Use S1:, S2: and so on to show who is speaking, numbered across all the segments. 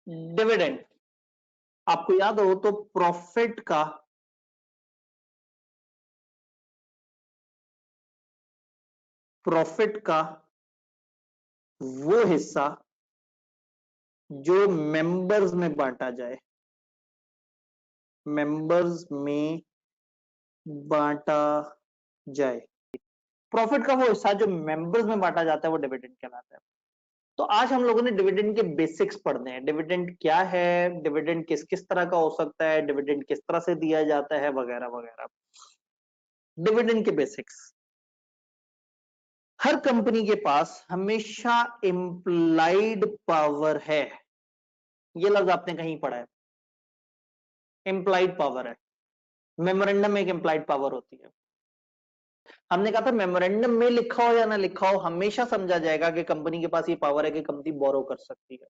S1: Dividend आपको याद हो तो प्रॉफिट का वो हिस्सा जो मेंबर्स में बांटा जाए, मेंबर्स में बांटा जाए, प्रॉफिट का वो हिस्सा जो मेंबर्स में बांटा जाता है वो डिविडेंड कहलाता है। तो आज हम लोगों ने डिविडेंड के बेसिक्स पढ़ने हैं, डिविडेंड क्या है, डिविडेंड किस किस तरह का हो सकता है, डिविडेंड किस तरह से दिया जाता है, वगैरह वगैरह। डिविडेंड के बेसिक्स, हर कंपनी के पास हमेशा इंप्लाइड पावर है, ये लफ्ज आपने कहीं पढ़ा है, इंप्लाइड पावर है। मेमोरेंडम में एक इंप्लाइड पावर होती है। हमने कहा था मेमोरेंडम में लिखा हो या ना लिखा हो, हमेशा समझा जाएगा कि कंपनी के पास ये पावर है कि कंपनी बोरो कर सकती है।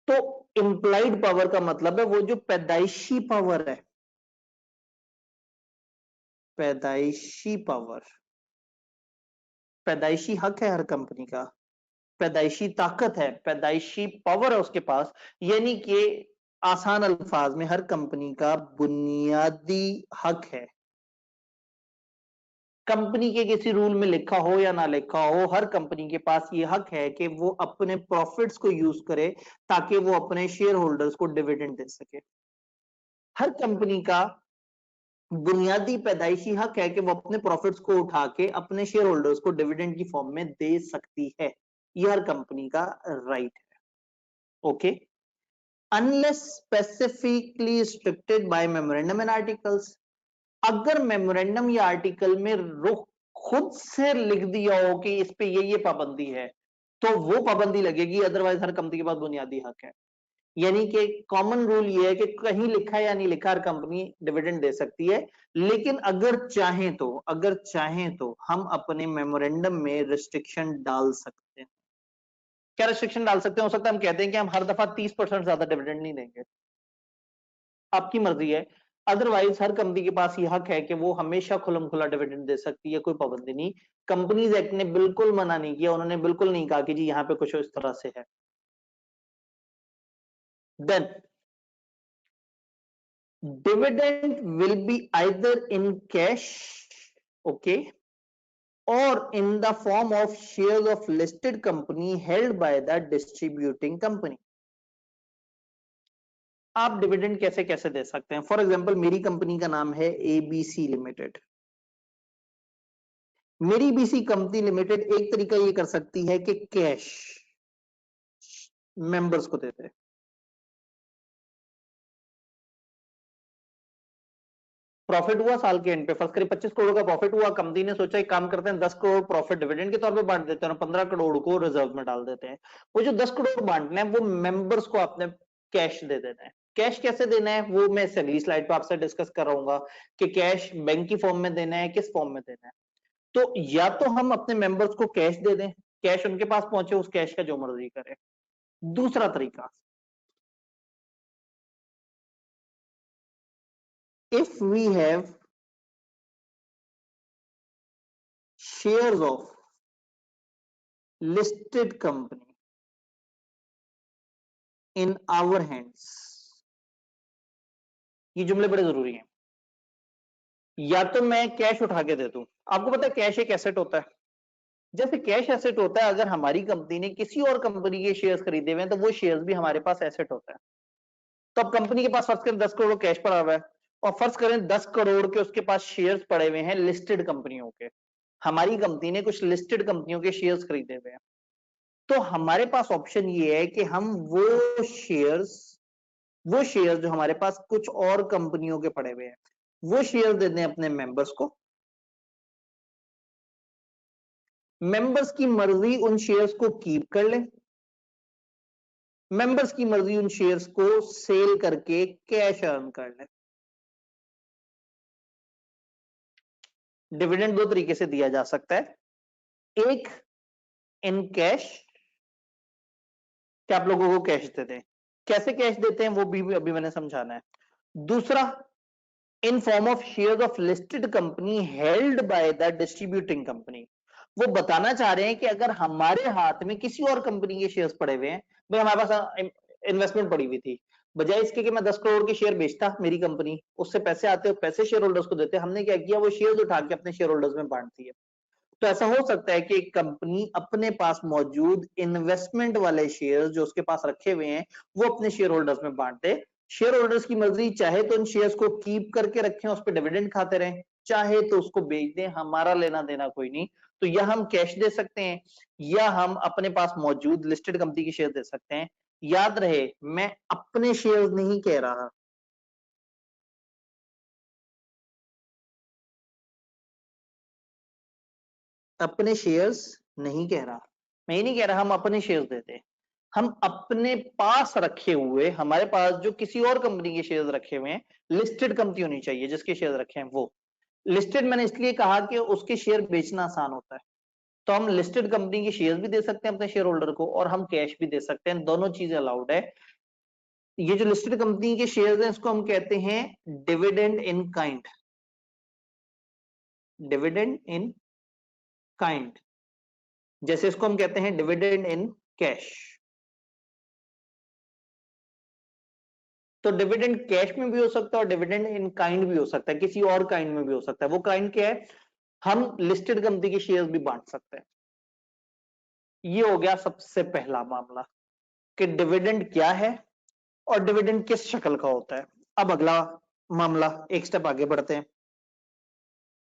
S1: तो इंप्लाइड पावर का मतलब है वो जो पैदाइशी पावर है, पैदाइशी पावर, पैदाइशी हक है हर कंपनी का, पैदाइशी ताकत है, पैदाइशी पावर है उसके पास, यानी कि आसान अल्फाज में हर कंपनी का बुनियादी हक है। कंपनी के किसी रूल में लिखा हो या ना लिखा हो, हर कंपनी के पास ये हक है कि वो अपने प्रॉफिट्स को यूज करे ताकि वो अपने शेयर होल्डर्स को डिविडेंड दे सके। हर कंपनी का बुनियादी पैदाइशी हक है कि वो अपने प्रॉफिट्स को उठा के अपने शेयर होल्डर्स को डिविडेंड की फॉर्म में दे सकती है, यह हर कंपनी का राइट है। Okay, unless specifically restricted by memorandum and articles, अगर मेमोरेंडम या आर्टिकल में रुख खुद से लिख दिया हो कि इस पे ये पाबंदी है तो वो पाबंदी लगेगी, अदरवाइज हर कंपनी के पास बुनियादी हक है। यानी कि कॉमन रूल ये है कि कहीं लिखा है या नहीं लिखा, हर कंपनी डिविडेंड दे सकती है, लेकिन अगर चाहें तो हम अपने मेमोरेंडम में रिस्ट्रिक्शन डाल सकते हैं। क्या रिस्ट्रिक्शन डाल सकते हैं? हो सकता है हम कहते हैं कि हम हर दफा 30% ज्यादा डिविडेंड नहीं देंगे, आपकी मर्जी है। अदरवाइज हर कंपनी के पास यह हक है कि वो हमेशा खुलम खुला डिविडेंड दे सकती है, कोई पाबंदी नहीं। कंपनीज एक्ट ने बिल्कुल मना नहीं किया, उन्होंने बिल्कुल नहीं कहा कि जी यहां पे कुछ इस तरह से है। Then dividend will be either in cash, okay, or in the form of shares of listed company held by the distributing company. आप डिविडेंड कैसे कैसे दे सकते हैं? फॉर एग्जांपल मेरी कंपनी का नाम है एबीसी लिमिटेड। मेरी बीसी कंपनी लिमिटेड एक तरीका ये कर सकती है कि कैश मेंबर्स को देते हैं। प्रॉफिट हुआ साल के एंड पे, फर्स्ट करीब 25 करोड़ का प्रॉफिट हुआ, कंपनी ने सोचा एक काम करते हैं 10 करोड़ प्रॉफिट डिविडेंड के तौर पे बांट देते हैं और 15 करोड़ को रिजर्व में डाल देते हैं। वो जो 10 करोड़ बांटने हैं वो मेंबर्स को अपने कैश दे देना है। कैश कैसे देना है वो मैं अगली स्लाइड पे आपसे डिस्कस कर रहूंगा कि कैश बैंक की फॉर्म में देना है, किस फॉर्म में देना है। तो या तो हम अपने मेंबर्स को कैश दे दें, कैश उनके पास पहुंचे, उस कैश का जो मर्जी करे। दूसरा तरीका, if we have shares of listed company in our hands, ये जुमले बड़े जरूरी हैं। या तो मैं कैश उठा के दे दूं, आपको पता है कैश एक एसेट होता है, जैसे कैश एसेट होता है, अगर हमारी कंपनी ने किसी और कंपनी के शेयर्स खरीदे हुए हैं तो वो शेयर्स भी हमारे पास एसेट होता है। तो अब कंपनी के पास फर्ज करें 10 करोड़ कैश पड़ा हुआ है और फर्ज करें 10 करोड़ के उसके पास शेयर्स पड़े हुए हैं लिस्टेड कंपनियों के, हमारी कंपनी ने कुछ लिस्टेड कंपनियों के शेयर्स खरीदे हुए हैं। तो हमारे पास ऑप्शन ये है कि हम वो शेयर्स जो हमारे पास कुछ और कंपनियों के पड़े हुए हैं वो शेयर दे दें अपने मेंबर्स को। मेंबर्स की मर्जी उन शेयर्स को कीप कर लें, मेंबर्स की मर्जी उन शेयर्स को सेल करके कैश अर्न कर लें। डिविडेंड दो तरीके से दिया जा सकता है, एक इन कैश, क्या आप लोगों को कैश देते हैं, कैसे कैश देते हैं वो भी अभी मैंने समझाना है। दूसरा in form of shares of listed company held by the distributing company. वो बताना चाह रहे हैं कि अगर हमारे हाथ में किसी और कंपनी के शेयर्स पड़े हुए हैं, भाई हमारे पास इन्वेस्टमेंट पड़ी हुई थी, बजाय इसके कि मैं 10 करोड़ के शेयर बेचता मेरी कंपनी, उससे पैसे आते और पैसे शेयर होल्डर्स को देते, हमने क्या किया, वो शेयर्स उठा के अपने शेयर होल्डर्स में बांट दिए। तो ऐसा हो सकता है कि एक कंपनी अपने पास मौजूद इन्वेस्टमेंट वाले शेयर्स जो उसके पास रखे हुए हैं वो अपने शेयर होल्डर्स में बांट दे। शेयर होल्डर्स की मर्जी, चाहे तो उन शेयर्स को कीप करके रखें, उस पर डिविडेंड खाते रहें, चाहे तो उसको बेच दें, हमारा लेना देना कोई नहीं। तो या हम कैश दे सकते हैं या हम अपने पास मौजूद लिस्टेड कंपनी के शेयर दे सकते हैं। याद रहे, मैं अपने शेयर्स नहीं कह रहा, अपने शेयर्स नहीं कह रहा, मैं ये नहीं कह रहा हम अपने शेयर्स देते हैं, हम अपने पास रखे हुए, हमारे पास जो किसी और कंपनी के शेयर्स रखे हुए हैं, लिस्टेड कंपनी होनी चाहिए जिसके शेयर्स रखे हैं वो लिस्टेड। मैंने इसलिए कहा कि उसके शेयर बेचना आसान होता है, तो हम लिस्टेड कंपनी के शेयर्स भी दे सकते हैं अपने शेयर होल्डर को और हम कैश भी दे सकते हैं, दोनों चीजें अलाउड है। ये जो लिस्टेड कंपनी के शेयर्स हैं इसको हम कहते हैं dividend in kind, dividend in kind, जैसे इसको हम कहते हैं डिविडेंड इन कैश। तो डिविडेंड कैश में भी हो सकता है और डिविडेंड इन काइंड भी हो सकता है, किसी और काइंड में भी हो सकता है। वो काइंड क्या है, हम लिस्टेड कंपनी के शेयर्स भी बांट सकते हैं। ये हो गया सबसे पहला मामला कि डिविडेंड क्या है और डिविडेंड किस शक्ल का होता है। अब अगला मामला, एक स्टेप आगे बढ़ते हैं।